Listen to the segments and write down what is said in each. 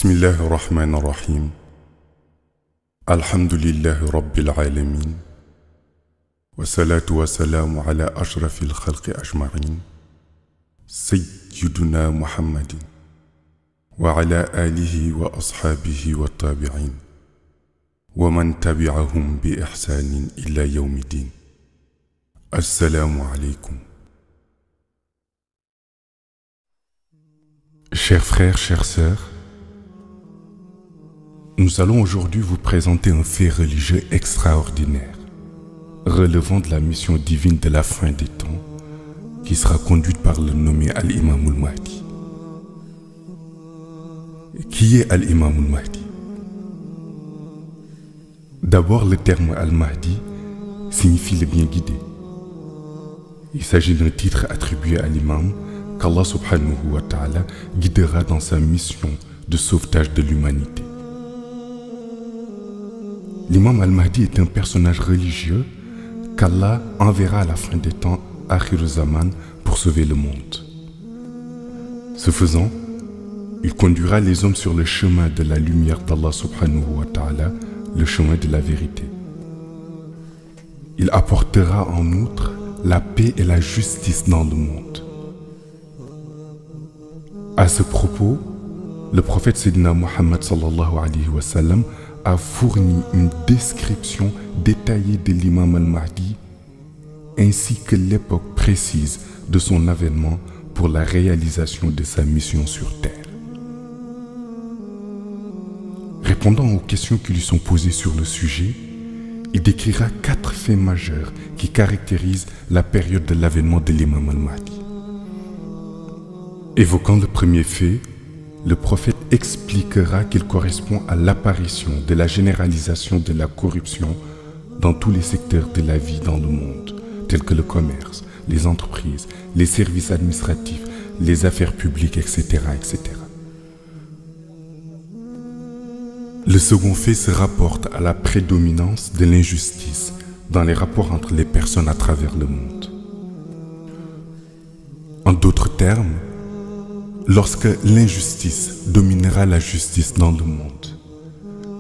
بسم الله الرحمن الرحيم. الحمد لله رب العالمين، والصلاة والسلام على أشرف الخلق أجمعين، سيدنا محمد وعلى آله وأصحابه والتابعين ومن تبعهم بإحسان إلى يوم الدين. السلام عليكم. Chers frères, chères sœurs, nous allons aujourd'hui vous présenter un fait religieux extraordinaire, relevant de la mission divine de la fin des temps, qui sera conduite par le nommé Al-Imam al-Mahdi. Qui est Al-Imam al-Mahdi? D'abord, le terme Al-Mahdi signifie le bien guidé. Il s'agit d'un titre attribué à l'imam qu'Allah subhanahu wa ta'ala guidera dans sa mission de sauvetage de l'humanité. L'imam al-Mahdi est un personnage religieux qu'Allah enverra à la fin des temps, Akhir Zaman, pour sauver le monde. Ce faisant, il conduira les hommes sur le chemin de la lumière d'Allah subhanahu wa ta'ala, le chemin de la vérité. Il apportera en outre la paix et la justice dans le monde. À ce propos, le prophète Sayyidina Muhammad sallallahu alayhi wa sallam a fourni une description détaillée de l'imam al-Mahdi ainsi que l'époque précise de son avènement pour la réalisation de sa mission sur terre. Répondant aux questions qui lui sont posées sur le sujet, il décrira 4 faits majeurs qui caractérisent la période de l'avènement de l'imam al-Mahdi. Évoquant le premier fait, le prophète expliquera qu'il correspond à l'apparition de la généralisation de la corruption dans tous les secteurs de la vie dans le monde, tels que le commerce, les entreprises, les services administratifs, les affaires publiques, etc., etc. Le second fait se rapporte à la prédominance de l'injustice dans les rapports entre les personnes à travers le monde. En d'autres termes, lorsque l'injustice dominera la justice dans le monde,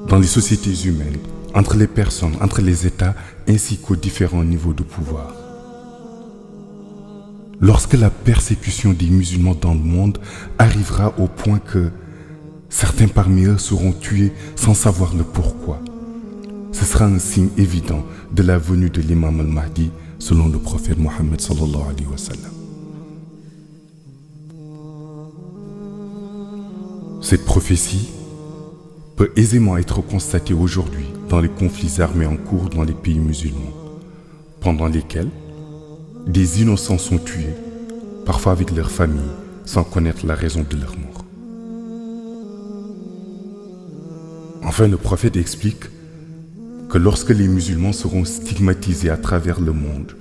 dans les sociétés humaines, entre les personnes, entre les États, ainsi qu'aux différents niveaux de pouvoir. Lorsque la persécution des musulmans dans le monde arrivera au point que certains parmi eux seront tués sans savoir le pourquoi, ce sera un signe évident de la venue de l'imam al-Mahdi selon le prophète Mohammed sallallahu alayhi wa sallam. Cette prophétie peut aisément être constatée aujourd'hui dans les conflits armés en cours dans les pays musulmans, pendant lesquels des innocents sont tués, parfois avec leur famille, sans connaître la raison de leur mort. Enfin, le prophète explique que lorsque les musulmans seront stigmatisés à travers le monde,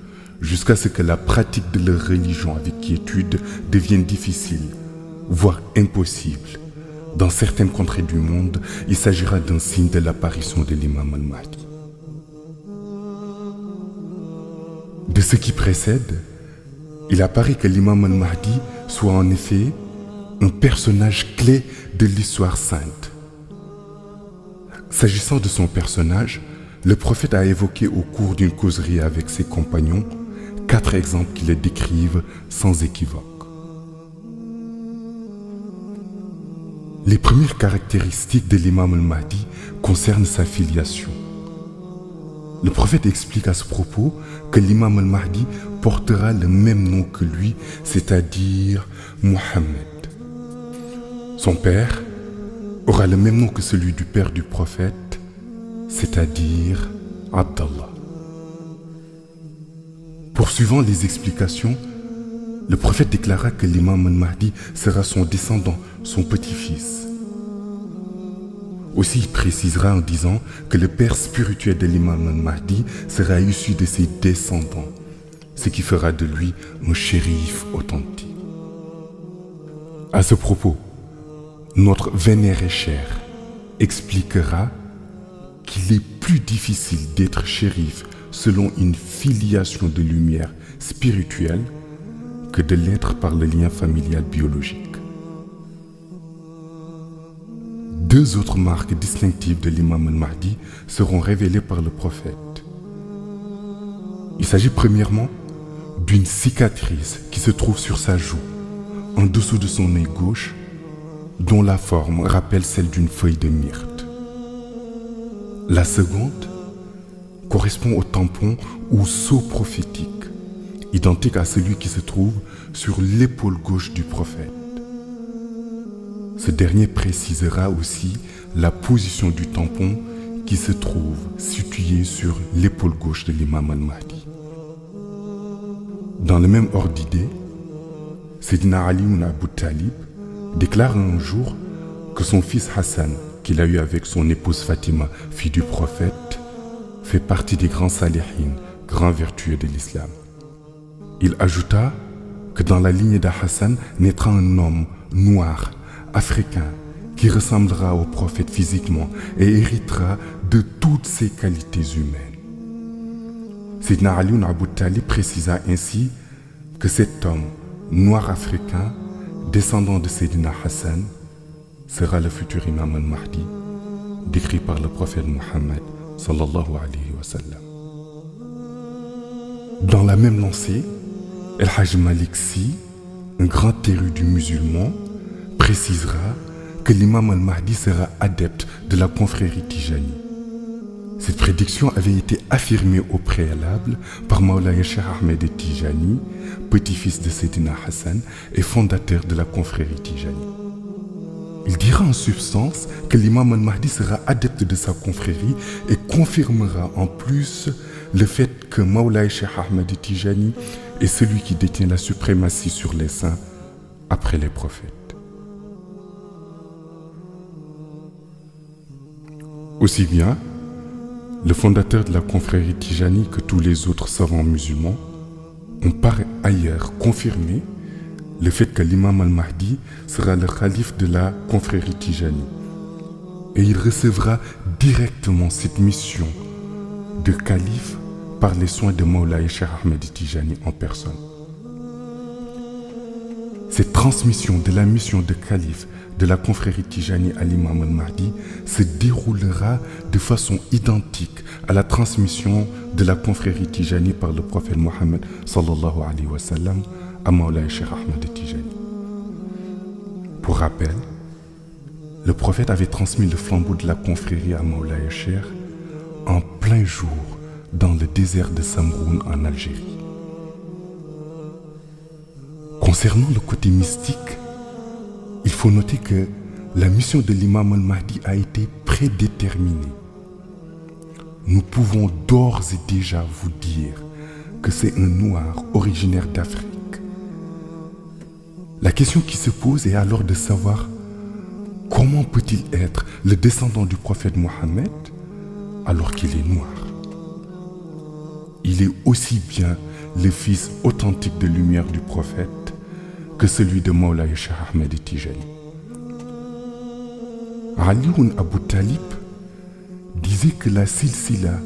jusqu'à ce que la pratique de leur religion avec quiétude devienne difficile, voire impossible, dans certaines contrées du monde, il s'agira d'un signe de l'apparition de l'imam al-Mahdi. De ce qui précède, il apparaît que l'imam al-Mahdi soit en effet un personnage clé de l'histoire sainte. S'agissant de son personnage, le prophète a évoqué au cours d'une causerie avec ses compagnons 4 exemples qui le décrivent sans équivoque. Les premières caractéristiques de l'imam al-Mahdi concernent sa filiation. Le prophète explique à ce propos que l'imam al-Mahdi portera le même nom que lui, c'est-à-dire Mohammed. Son père aura le même nom que celui du père du prophète, c'est-à-dire Abdallah. Poursuivant les explications, le prophète déclara que l'imam al-Mahdi sera son descendant, son petit-fils. Aussi, il précisera en disant que le père spirituel de l'imam al-Mahdi sera issu de ses descendants, ce qui fera de lui un shérif authentique. À ce propos, notre vénéré cher expliquera qu'il est plus difficile d'être shérif selon une filiation de lumière spirituelle que de l'être par le lien familial biologique. Deux autres marques distinctives de l'imam al-Mahdi seront révélées par le prophète. Il s'agit premièrement d'une cicatrice qui se trouve sur sa joue, en dessous de son œil gauche, dont la forme rappelle celle d'une feuille de myrte. La seconde correspond au tampon ou sceau prophétique, identique à celui qui se trouve sur l'épaule gauche du prophète. Ce dernier précisera aussi la position du tampon qui se trouve situé sur l'épaule gauche de l'imam al-Mahdi. Dans le même ordre d'idée, Sayyidina Ali ibn Abu Talib déclare un jour que son fils Hassan, qu'il a eu avec son épouse Fatima, fille du prophète, fait partie des grands salihin, grands vertueux de l'islam. Il ajouta que dans la lignée d'Hassan naîtra un homme noir, africain, qui ressemblera au prophète physiquement et héritera de toutes ses qualités humaines. Sayyidina Ali ibn Abu Talib précisa ainsi que cet homme noir africain, descendant de Sayyidina Hassan, sera le futur imam al-Mahdi, décrit par le prophète Mohammed sallallahu alayhi wa sallam. Dans la même lancée, El Hajj Malik Sy, un grand érudit musulman, précisera que l'imam al-Mahdi sera adepte de la confrérie Tijani. Cette prédiction avait été affirmée au préalable par Mawlaya Cheikh Ahmed Tijani, petit-fils de Sayyidina Hassan et fondateur de la confrérie Tijani. Il dira en substance que l'imam al-Mahdi sera adepte de sa confrérie et confirmera en plus le fait que Mawlaya Cheikh Ahmed Tijani est celui qui détient la suprématie sur les saints après les prophètes. Aussi bien le fondateur de la confrérie Tijani que tous les autres savants musulmans ont par ailleurs confirmé le fait que l'imam al-Mahdi sera le calife de la confrérie Tijani et il recevra directement cette mission de calife par les soins de Mawlaya Cheikh Ahmed Tijani en personne. Cette transmission de la mission de calife de la confrérie Tijani à l'imam al-Mahdi se déroulera de façon identique à la transmission de la confrérie Tijani par le prophète Mohammed sallallahu alayhi wa sallam à Mawlaya Cheikh Ahmed Tijani. Pour rappel, le prophète avait transmis le flambeau de la confrérie à Mawlaya Cheikh en plein jour dans le désert de Samroun en Algérie. Concernant le côté mystique, il faut noter que la mission de l'imam al-Mahdi a été prédéterminée. Nous pouvons d'ores et déjà vous dire que c'est un noir originaire d'Afrique. La question qui se pose est alors de savoir comment peut-il être le descendant du prophète Mohammed alors qu'il est noir. Il est aussi bien le fils authentique de lumière du prophète que celui de Mawlaya Cheikh Ahmed Tijani. Ali ibn Abu Talib disait que la silsila,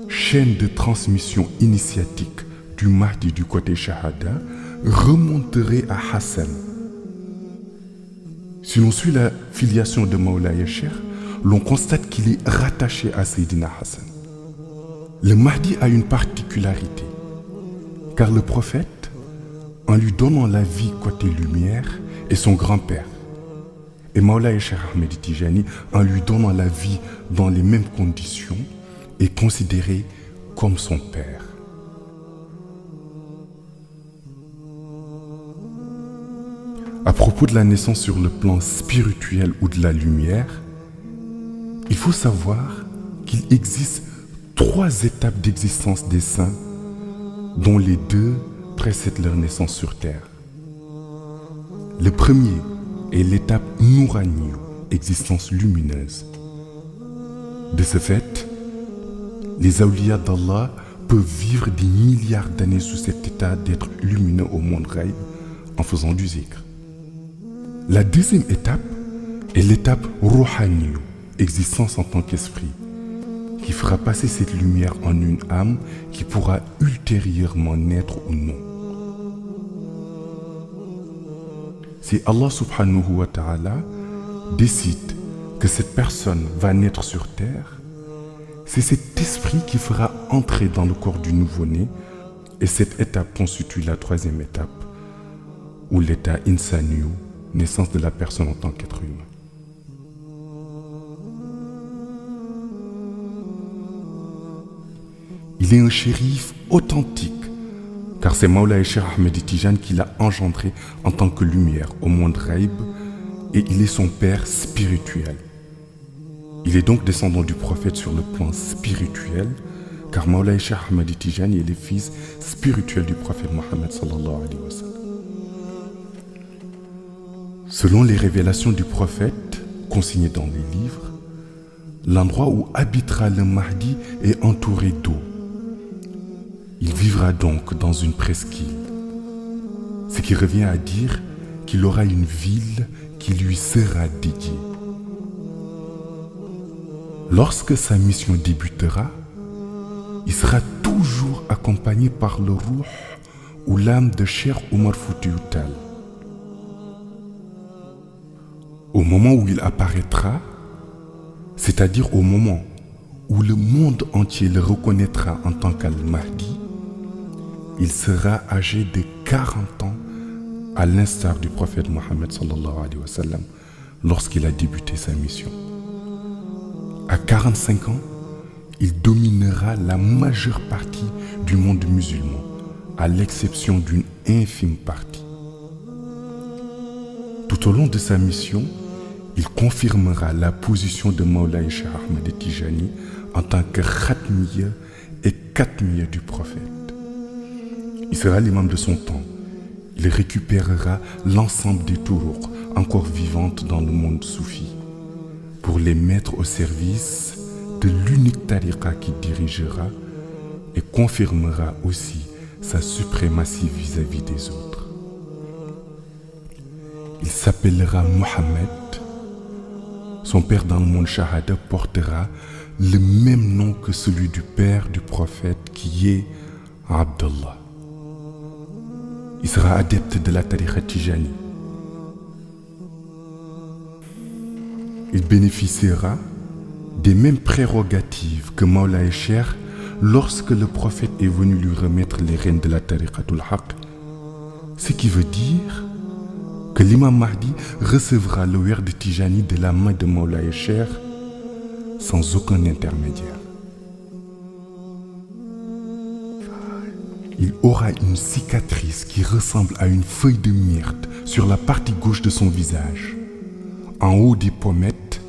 chaîne de transmission initiatique du Mahdi du côté Shahada, remonterait à Hassan. Si l'on suit la filiation de Mawlaya Cheikh, l'on constate qu'il est rattaché à Sayyidina Hassan. Le Mahdi a une particularité, car le prophète, en lui donnant la vie côté lumière, est son grand-père. Et Mawlaya Cheikh Ahmed Tijani, en lui donnant la vie dans les mêmes conditions, est considéré comme son père. À propos de la naissance sur le plan spirituel ou de la lumière, il faut savoir qu'il existe 3 étapes d'existence des saints, dont les 2 précèdent leur naissance sur terre. Le premier est l'étape Nourani, existence lumineuse. De ce fait, les awliyas d'Allah peuvent vivre des milliards d'années sous cet état d'être lumineux au monde ghaib en faisant du zikr. La deuxième étape est l'étape Rouhani, existence en tant qu'esprit, qui fera passer cette lumière en une âme qui pourra ultérieurement naître ou non. Si Allah subhanahu wa ta'ala décide que cette personne va naître sur terre, c'est cet esprit qui fera entrer dans le corps du nouveau-né, et cette étape constitue la troisième étape, ou l'état insaniyu, naissance de la personne en tant qu'être humain. Il est un shérif authentique, car c'est Mawlaï Cheikh Ahmed Tijani qui l'a engendré en tant que lumière au monde Ghaib, et il est son père spirituel. Il est donc descendant du prophète sur le plan spirituel, car Mawlaï Cheikh Ahmed Tijani est le fils spirituel du prophète Mohammed sallallahu alayhi wa sallam. Selon les révélations du prophète consignées dans les livres, l'endroit où habitera le Mahdi est entouré d'eau. Il vivra donc dans une presqu'île, ce qui revient à dire qu'il aura une ville qui lui sera dédiée. Lorsque sa mission débutera, il sera toujours accompagné par le Ruh ou l'âme de Cheikh Omar Foutiyou Tall. Au moment où il apparaîtra, c'est-à-dire au moment où le monde entier le reconnaîtra en tant qu'Al-Mahdi, il sera âgé de 40 ans, à l'instar du prophète Mohammed sallallahu alayhi wa sallam, lorsqu'il a débuté sa mission. À 45 ans, il dominera la majeure partie du monde musulman, à l'exception d'une infime partie. Tout au long de sa mission, il confirmera la position de Mawlaï Cheikh Ahmed Tijani en tant que Khatmiya et Katmiya du prophète. Il sera l'imam de son temps. Il récupérera l'ensemble des turuq encore vivantes dans le monde soufi pour les mettre au service de l'unique tariqa qu'il dirigera et confirmera aussi sa suprématie vis-à-vis des autres. Il s'appellera Mohammed. Son père dans le monde Shahada portera le même nom que celui du père du prophète qui est Abdallah. Il sera adepte de la tariqa Tijani. Il bénéficiera des mêmes prérogatives que Mawlaï Cheikh lorsque le prophète est venu lui remettre les rênes de la tariqatul Haq, ce qui veut dire que l'imam Mahdi recevra le werd de Tijani de la main de Mawlaï Cheikh sans aucun intermédiaire. Il aura une cicatrice qui ressemble à une feuille de myrte sur la partie gauche de son visage, en haut des pommettes,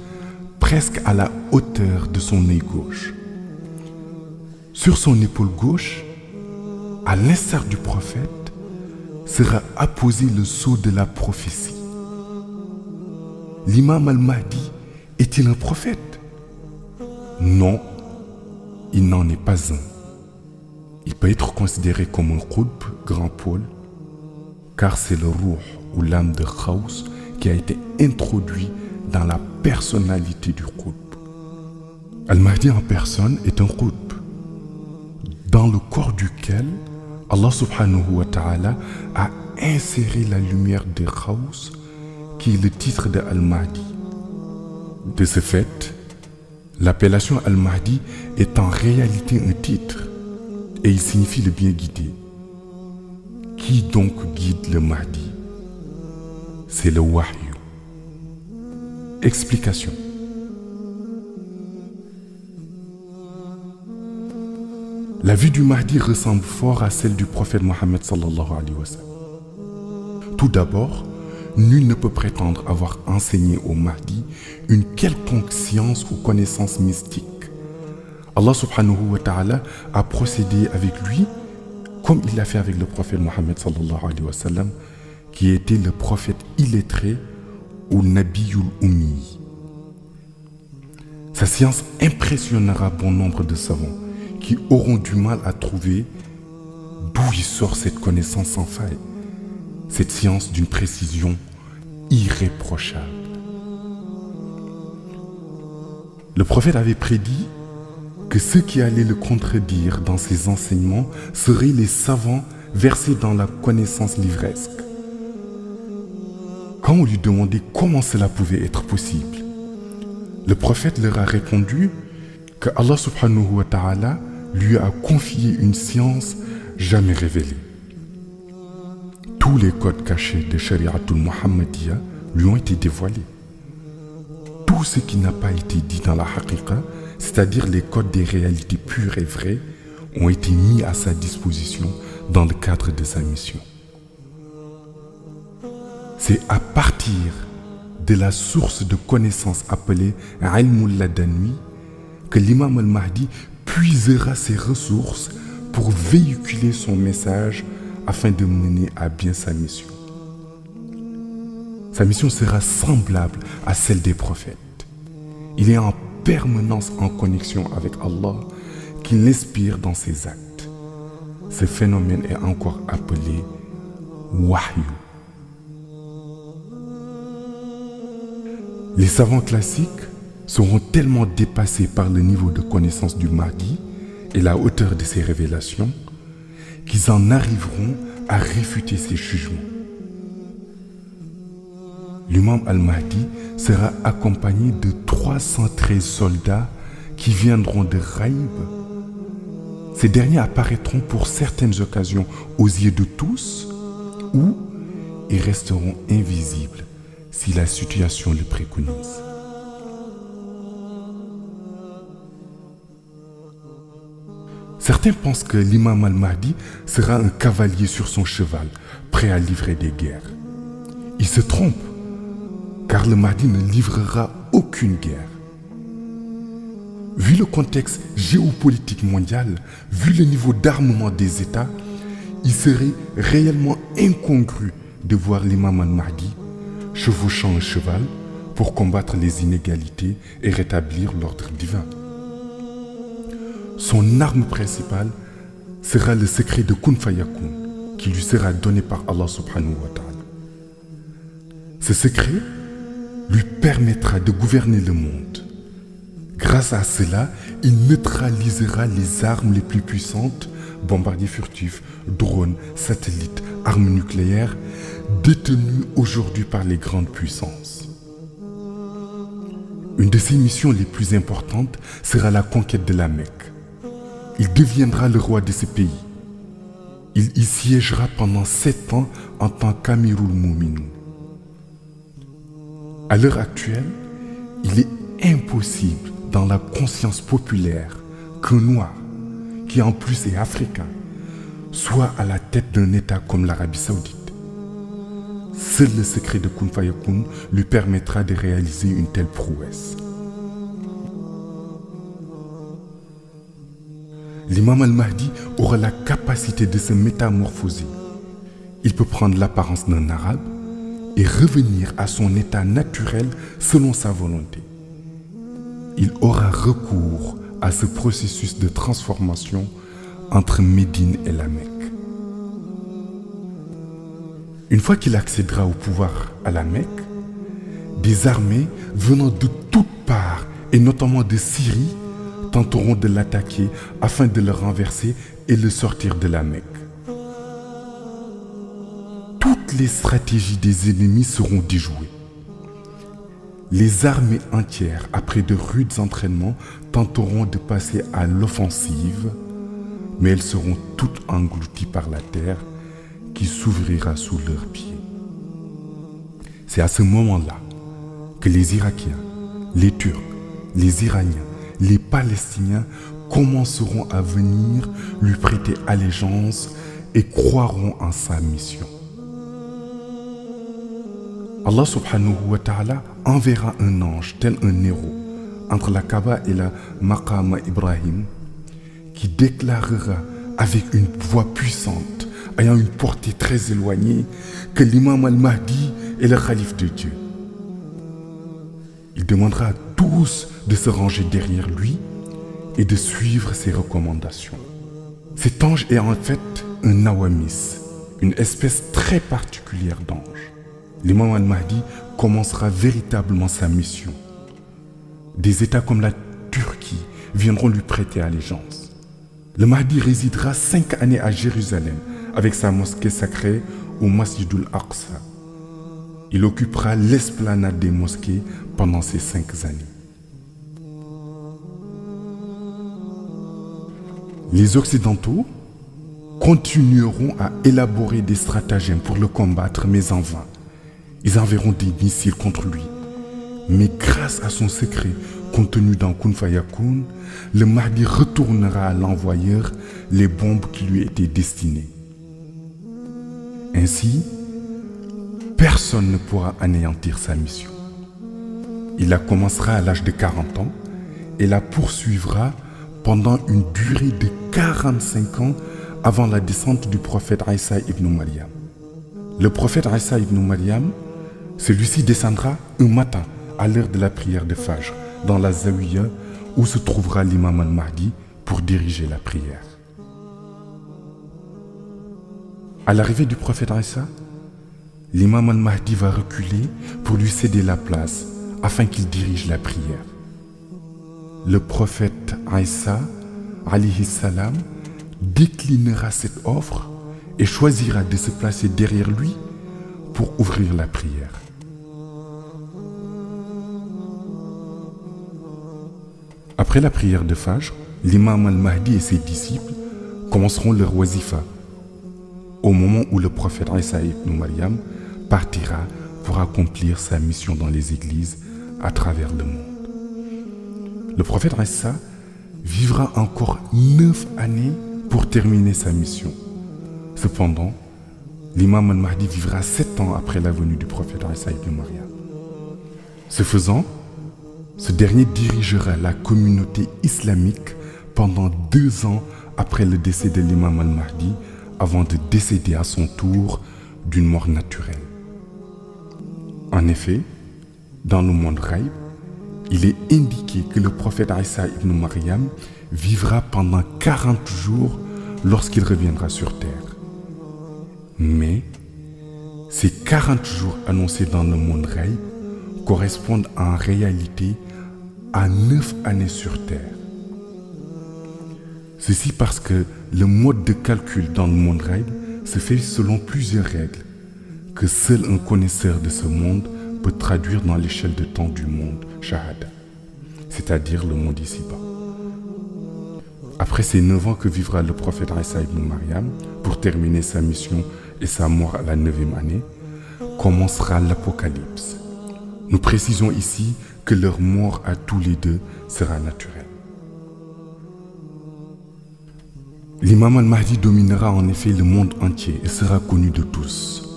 presque à la hauteur de son œil gauche. Sur son épaule gauche, à l'instar du prophète, sera apposé le sceau de la prophétie. L'imam al-Mahdi est-il un prophète? Non, il n'en est pas un. Il peut être considéré comme un qutb, grand pôle, car c'est le ruh ou l'âme de Khaous qui a été introduit dans la personnalité du qutb. Al-Mahdi en personne est un qutb, dans le corps duquel Allah subhanahu wa ta'ala a inséré la lumière de Khaous, qui est le titre de Al-Mahdi. De ce fait, l'appellation Al-Mahdi est en réalité un titre, et il signifie le bien guidé. Qui donc guide le Mahdi? C'est le Wahyu. Explication. La vie du Mahdi ressemble fort à celle du prophète Mohammed sallallahu alayhi wa sallam. Tout d'abord, nul ne peut prétendre avoir enseigné au Mahdi une quelconque science ou connaissance mystique. Allah subhanahu wa ta'ala a procédé avec lui comme il l'a fait avec le prophète Mohammed sallallahu alayhi wa sallam, qui était le prophète illettré ou Nabiyul Ummi. Sa science impressionnera bon nombre de savants qui auront du mal à trouver d'où il sort cette connaissance sans faille, cette science d'une précision irréprochable. Le prophète avait prédit que ceux qui allaient le contredire dans ses enseignements seraient les savants versés dans la connaissance livresque. Quand on lui demandait comment cela pouvait être possible, Le prophète leur a répondu que Allah subhanahu wa ta'ala lui a confié une science jamais révélée. Tous les codes cachés de Shari'atul Muhammadiyya lui ont été dévoilés. Tout ce qui n'a pas été dit dans la haqiqa, c'est-à-dire les codes des réalités pures et vraies, ont été mis à sa disposition dans le cadre de sa mission. C'est à partir de la source de connaissances appelée Ilmul Ladani que l'imam al-Mahdi puisera ses ressources pour véhiculer son message afin de mener à bien sa mission. Sa mission sera semblable à celle des prophètes. Il est en permanence en connexion avec Allah qui l'inspire dans ses actes. Ce phénomène est encore appelé Wahyu. Les savants classiques seront tellement dépassés par le niveau de connaissance du Mahdi et la hauteur de ses révélations qu'ils en arriveront à réfuter ses jugements. L'imam al-Mahdi sera accompagné de 313 soldats qui viendront de Raïb. Ces derniers apparaîtront pour certaines occasions aux yeux de tous ou ils resteront invisibles si la situation le préconise. Certains pensent que l'imam al-Mahdi sera un cavalier sur son cheval, prêt à livrer des guerres. Ils se trompent, car le Mahdi ne livrera aucune guerre. Vu le contexte géopolitique mondial, vu le niveau d'armement des États, il serait réellement incongru de voir l'imam al-Mahdi chevauchant un cheval pour combattre les inégalités et rétablir l'ordre divin. Son arme principale sera le secret de Kun Fayakun qui lui sera donné par Allah subhanahu wa ta'ala. Ce secret lui permettra de gouverner le monde. Grâce à cela, il neutralisera les armes les plus puissantes, bombardiers furtifs, drones, satellites, armes nucléaires, détenues aujourd'hui par les grandes puissances. Une de ses missions les plus importantes sera la conquête de la Mecque. Il deviendra le roi de ce pays. Il y siégera pendant 7 ans en tant qu'Amirul Mu'minin. À l'heure actuelle, il est impossible dans la conscience populaire qu'un noir, qui en plus est africain, soit à la tête d'un État comme l'Arabie Saoudite. Seul le secret de Kun Fayakun lui permettra de réaliser une telle prouesse. L'imam al-Mahdi aura la capacité de se métamorphoser. Il peut prendre l'apparence d'un arabe et revenir à son état naturel selon sa volonté. Il aura recours à ce processus de transformation entre Médine et la Mecque. Une fois qu'il accédera au pouvoir à la Mecque, des armées venant de toutes parts, et notamment de Syrie, tenteront de l'attaquer afin de le renverser et le sortir de la Mecque. Toutes les stratégies des ennemis seront déjouées. Les armées entières, après de rudes entraînements, tenteront de passer à l'offensive, mais elles seront toutes englouties par la terre qui s'ouvrira sous leurs pieds. C'est à ce moment-là que les Irakiens, les Turcs, les Iraniens, les Palestiniens commenceront à venir lui prêter allégeance et croiront en sa mission. Allah subhanahu wa ta'ala enverra un ange tel un héros entre la Kaaba et la Maqama Ibrahim qui déclarera avec une voix puissante ayant une portée très éloignée que l'imam al-Mahdi est le calife de Dieu. Il demandera à tous de se ranger derrière lui et de suivre ses recommandations. Cet ange est en fait un nawamis, une espèce très particulière d'ange. L'imam al-Mahdi commencera véritablement sa mission. Des États comme la Turquie viendront lui prêter allégeance. Le Mahdi résidera 5 années à Jérusalem avec sa mosquée sacrée au Masjidul Aqsa. Il occupera l'esplanade des mosquées pendant ces 5 années. Les Occidentaux continueront à élaborer des stratagèmes pour le combattre, mais en vain. Ils enverront des missiles contre lui. Mais grâce à son secret contenu dans Kun Fayakun, le Mahdi retournera à l'envoyeur les bombes qui lui étaient destinées. Ainsi, personne ne pourra anéantir sa mission. Il la commencera à l'âge de 40 ans et la poursuivra pendant une durée de 45 ans avant la descente du prophète Isa ibn Maryam. Le prophète Isa ibn Maryam, celui-ci descendra un matin à l'heure de la prière de Fajr dans la Zawiya où se trouvera l'imam al-Mahdi pour diriger la prière. À l'arrivée du prophète Isa, l'imam al-Mahdi va reculer pour lui céder la place afin qu'il dirige la prière. Le prophète Isa, alayhi salam, déclinera cette offre et choisira de se placer derrière lui pour ouvrir la prière. Après la prière de Fajr, l'imam al-Mahdi et ses disciples commenceront leur wazifa au moment où le prophète Isa ibn Maryam partira pour accomplir sa mission dans les églises à travers le monde. Le prophète Isa vivra encore 9 années pour terminer sa mission. Cependant, l'imam al-Mahdi vivra 7 ans après la venue du prophète Isa ibn Maryam. Ce faisant, ce dernier dirigera la communauté islamique pendant 2 ans après le décès de l'imam al-Mahdi avant de décéder à son tour d'une mort naturelle. En effet, dans le monde Ghaib, il est indiqué que le prophète Isa ibn Maryam vivra pendant 40 jours lorsqu'il reviendra sur terre. Mais ces 40 jours annoncés dans le monde Ghaib correspondent en réalité à 9 années sur terre. Ceci parce que le mode de calcul dans le monde Ghaib se fait selon plusieurs règles que seul un connaisseur de ce monde peut traduire dans l'échelle de temps du monde Shahada, c'est-à-dire le monde ici-bas. Après ces 9 ans que vivra le prophète Isa ibn Maryam pour terminer sa mission et sa mort à la 9e année, commencera l'Apocalypse. Nous précisons ici que leur mort à tous les deux sera naturelle. L'imam al-Mahdi dominera en effet le monde entier et sera connu de tous.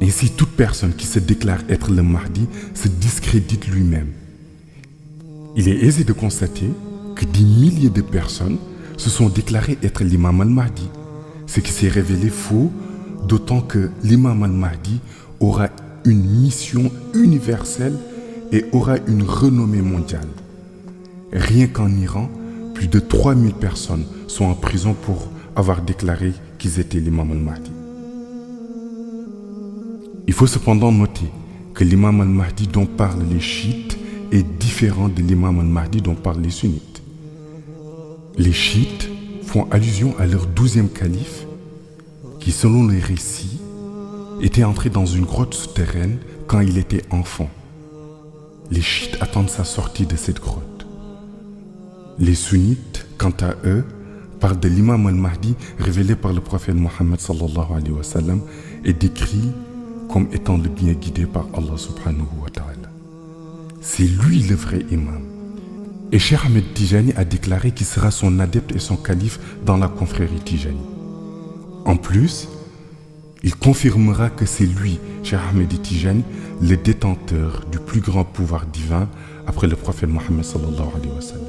Ainsi, toute personne qui se déclare être le Mahdi se discrédite lui-même. Il est aisé de constater que des milliers de personnes se sont déclarées être l'imam al-Mahdi, ce qui s'est révélé faux, d'autant que l'imam al-Mahdi aura une mission universelle et aura une renommée mondiale. Rien qu'en Iran, plus de 3000 personnes sont en prison pour avoir déclaré qu'ils étaient l'imam al-Mahdi. Il faut cependant noter que l'imam al-Mahdi dont parlent les chiites est différent de l'imam al-Mahdi dont parlent les sunnites. Les chiites font allusion à leur 12e calife qui, selon les récits, était entré dans une grotte souterraine quand il était enfant. Les chiites attendent sa sortie de cette grotte. Les sunnites, quant à eux, parlent de l'imam al-Mahdi révélé par le prophète Mohammed sallallahu alayhi wa sallam et décrit comme étant le bien guidé par Allah subhanahu wa ta'ala. C'est lui le vrai imam. Et Cheikh Ahmed Tijani a déclaré qu'il sera son adepte et son calife dans la confrérie Tijani. En plus, il confirmera que c'est lui, Cheikh Ahmed Tijani, le détenteur du plus grand pouvoir divin après le prophète Mohammed sallallahu alayhi wa sallam.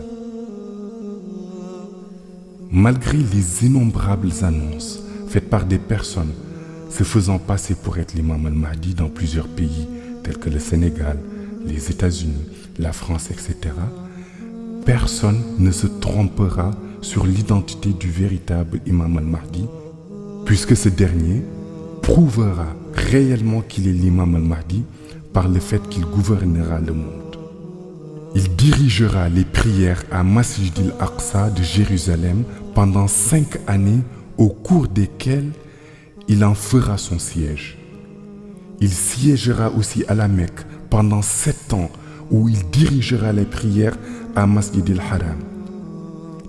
Malgré les innombrables annonces faites par des personnes se faisant passer pour être l'imam al-Mahdi dans plusieurs pays tels que le Sénégal, les États-Unis, la France, etc., personne ne se trompera sur l'identité du véritable imam al-Mahdi, puisque ce dernier prouvera réellement qu'il est l'imam al-Mahdi par le fait qu'il gouvernera le monde. Il dirigera les prières à Masjid al-Aqsa de Jérusalem pendant 5 années au cours desquelles il en fera son siège. Il siégera aussi à la Mecque pendant 7 ans où il dirigera les prières à Masjid al-Haram.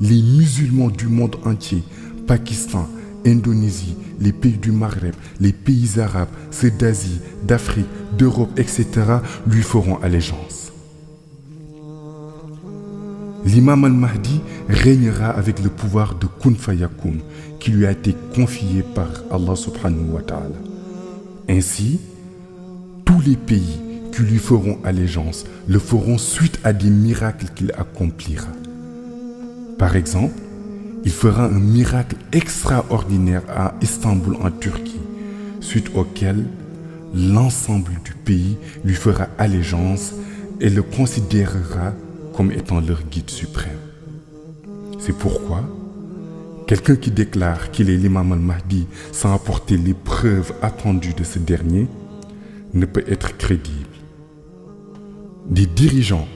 les musulmans du monde entier, Pakistan, Indonésie, les pays du Maghreb, les pays arabes, ceux d'Asie, d'Afrique, d'Europe, etc. lui feront allégeance. L'imam al-Mahdi régnera avec le pouvoir de Kun Fayakun qui lui a été confié par Allah subhanahu wa ta'ala. Ainsi, tous les pays qui lui feront allégeance le feront suite à des miracles qu'il accomplira. Par exemple, il fera un miracle extraordinaire à Istanbul en Turquie, suite auquel l'ensemble du pays lui fera allégeance et le considérera comme étant leur guide suprême. C'est pourquoi quelqu'un qui déclare qu'il est l'imam al-Mahdi sans apporter les preuves attendues de ce dernier ne peut être crédible. Des dirigeants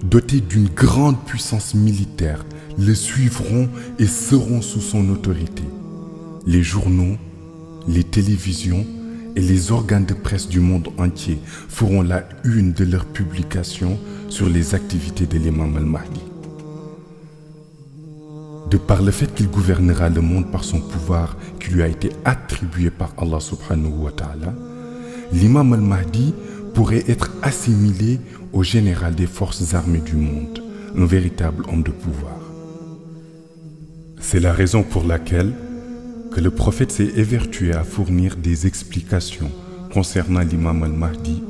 dotés d'une grande puissance militaire le suivront et seront sous son autorité. Les journaux, les télévisions et les organes de presse du monde entier feront la une de leurs publications sur les activités de l'imam al-Mahdi. De par le fait qu'il gouvernera le monde par son pouvoir qui lui a été attribué par Allah subhanahu wa ta'ala, l'imam al-Mahdi pourrait être assimilé au général des forces armées du monde, un véritable homme de pouvoir. C'est la raison pour laquelle que le prophète s'est évertué à fournir des explications concernant l'imam al-Mahdi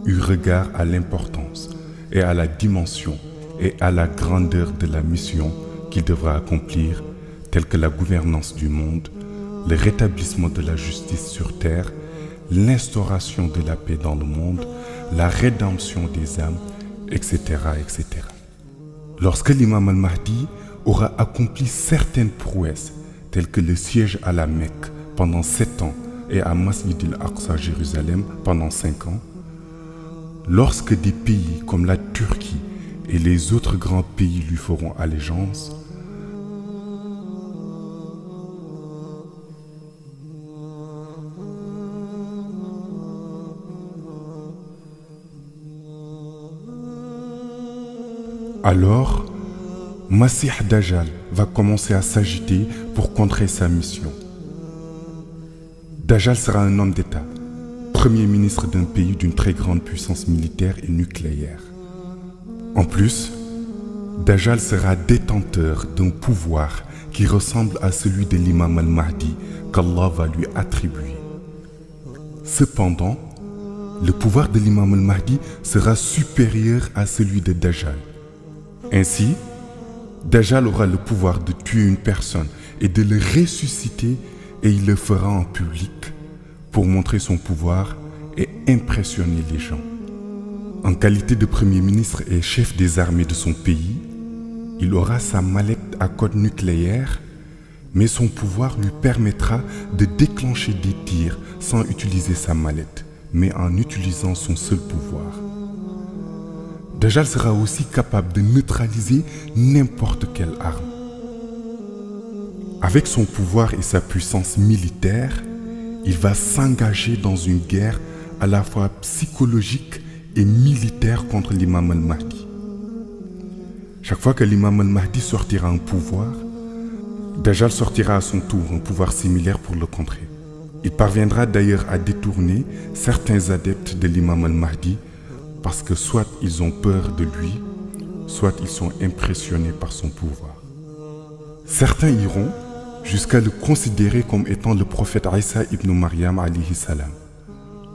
eu regard à l'importance et à la dimension et à la grandeur de la mission qu'il devra accomplir, telle que la gouvernance du monde, le rétablissement de la justice sur terre, l'instauration de la paix dans le monde, la rédemption des âmes, etc., etc. Lorsque l'imam al-Mahdi aura accompli certaines prouesses, telles que le siège à la Mecque pendant 7 ans et à Masjid al-Aqsa, Jérusalem, pendant 5 ans, lorsque des pays comme la Turquie et les autres grands pays lui feront allégeance, alors Masih Dajjal va commencer à s'agiter pour contrer sa mission. Dajjal sera un homme d'État, premier ministre d'un pays d'une très grande puissance militaire et nucléaire. En plus, Dajjal sera détenteur d'un pouvoir qui ressemble à celui de l'imam al-Mahdi qu'Allah va lui attribuer. Cependant, le pouvoir de l'imam al-Mahdi sera supérieur à celui de Dajjal. Ainsi, Dajjal aura le pouvoir de tuer une personne et de le ressusciter, et il le fera en public pour montrer son pouvoir et impressionner les gens. En qualité de premier ministre et chef des armées de son pays, il aura sa mallette à code nucléaire, mais son pouvoir lui permettra de déclencher des tirs sans utiliser sa mallette, mais en utilisant son seul pouvoir. Dajjal sera aussi capable de neutraliser n'importe quelle arme. Avec son pouvoir et sa puissance militaire, il va s'engager dans une guerre à la fois psychologique et militaire contre l'imam al-Mahdi. Chaque fois que l'imam al-Mahdi sortira un pouvoir, Dajjal sortira à son tour un pouvoir similaire pour le contrer. Il parviendra d'ailleurs à détourner certains adeptes de l'imam al-Mahdi parce que soit ils ont peur de lui, soit ils sont impressionnés par son pouvoir. Certains iront jusqu'à le considérer comme étant le prophète Isa ibn Maryam alayhi salam,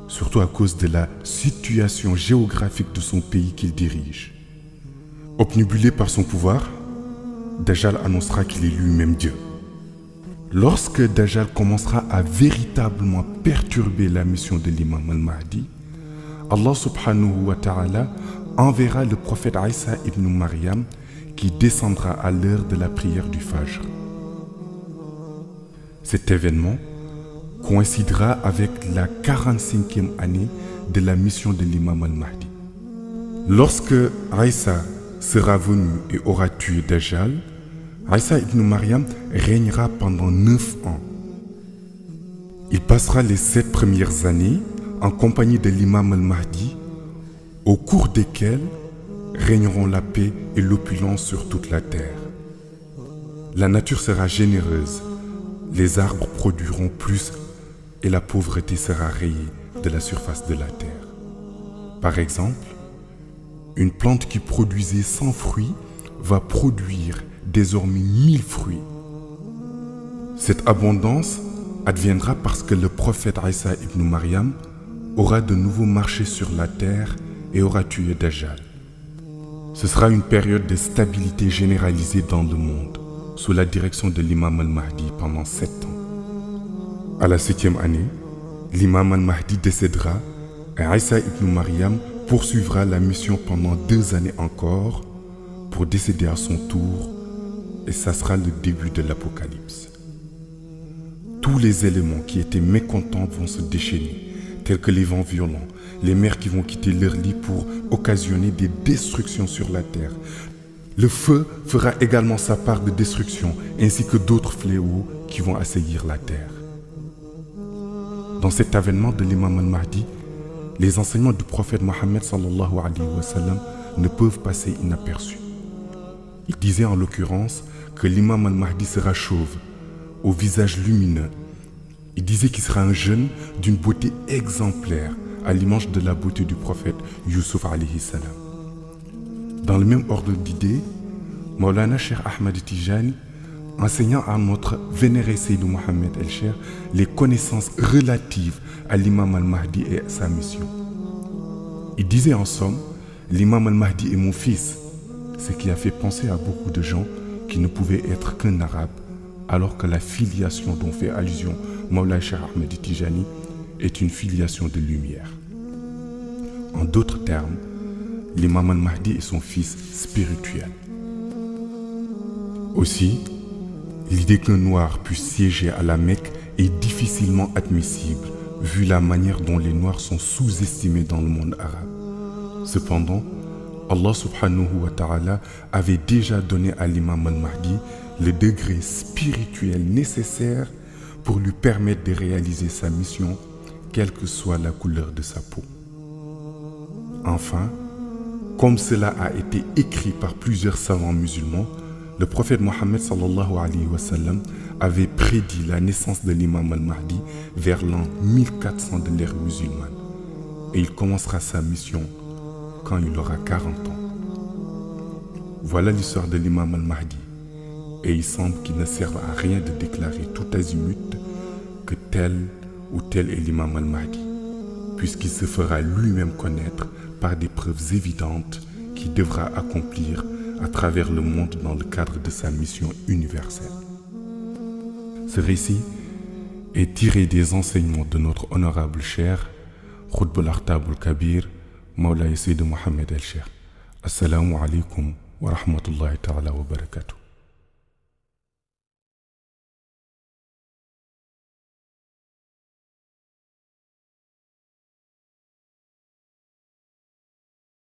surtout à cause de la situation géographique de son pays qu'il dirige. Obnubilé par son pouvoir, Dajjal annoncera qu'il est lui-même Dieu. Lorsque Dajjal commencera à véritablement perturber la mission de l'imam al-Mahdi, Allah subhanahu wa ta'ala enverra le prophète Isa ibn Maryam qui descendra à l'heure de la prière du Fajr. Cet événement coïncidera avec la 45e année de la mission de l'imam al-Mahdi. Lorsque Isa sera venu et aura tué Dajjal, Isa ibn Maryam régnera pendant 9 ans. Il passera les 7 premières années en compagnie de l'imam al-Mahdi, au cours desquelles régneront la paix et l'opulence sur toute la terre. La nature sera généreuse, les arbres produiront plus et la pauvreté sera rayée de la surface de la terre. Par exemple, une plante qui produisait 100 fruits va produire désormais 1000 fruits. Cette abondance adviendra parce que le prophète Isa ibn Maryam aura de nouveau marché sur la terre et aura tué Dajjal. Ce sera une période de stabilité généralisée dans le monde, sous la direction de l'imam al-Mahdi pendant 7 ans. À la 7e année, l'imam al-Mahdi décédera et Isa ibn Maryam poursuivra la mission pendant 2 années encore pour décéder à son tour, et ça sera le début de l'Apocalypse. Tous les éléments qui étaient mécontents vont se déchaîner, tels que les vents violents, les mers qui vont quitter leur lit pour occasionner des destructions sur la terre. Le feu fera également sa part de destruction, ainsi que d'autres fléaux qui vont assaillir la terre. Dans cet avènement de l'imam al-Mahdi, les enseignements du prophète Mohammed sallallahu alayhi wa sallam ne peuvent passer inaperçus. Il disait en l'occurrence que l'imam al-Mahdi sera chauve, au visage lumineux. Il disait qu'il sera un jeune d'une beauté exemplaire, à l'image de la beauté du prophète Yusuf alayhi salam. Dans le même ordre d'idées, Maulana Cheikh Ahmad Tijani, enseignant à notre vénéré Seydou Mohamed El-Cheikh les connaissances relatives à l'imam al-Mahdi et à sa mission. Il disait en somme, l'imam al-Mahdi est mon fils, ce qui a fait penser à beaucoup de gens qui ne pouvaient être qu'un arabe, alors que la filiation dont fait allusion Maulana Cheikh Ahmad Tijani est une filiation de lumière. En d'autres termes, l'imam al-Mahdi est son fils spirituel. Aussi, l'idée qu'un noir puisse siéger à la Mecque est difficilement admissible, vu la manière dont les noirs sont sous-estimés dans le monde arabe. Cependant, Allah subhanahu wa ta'ala avait déjà donné à l'imam al-Mahdi le degré spirituel nécessaire pour lui permettre de réaliser sa mission, quelle que soit la couleur de sa peau. Enfin, comme cela a été écrit par plusieurs savants musulmans, le prophète Mohammed sallallahu alayhi wa sallam avait prédit la naissance de l'imam al-Mahdi vers l'an 1400 de l'ère musulmane. Et il commencera sa mission quand il aura 40 ans. Voilà l'histoire de l'imam al-Mahdi. Et il semble qu'il ne serve à rien de déclarer tout azimut que tel ou tel est l'imam al-Mahdi, puisqu'il se fera lui-même connaître par des preuves évidentes qu'il devra accomplir à travers le monde dans le cadre de sa mission universelle. Ce récit est tiré des enseignements de notre honorable cher Khutb al-Akhtab al-Kabir, Maulay Seyd Mohamed El-Cheikh. Assalamu alaikum wa rahmatullahi ta'ala wa barakatuh.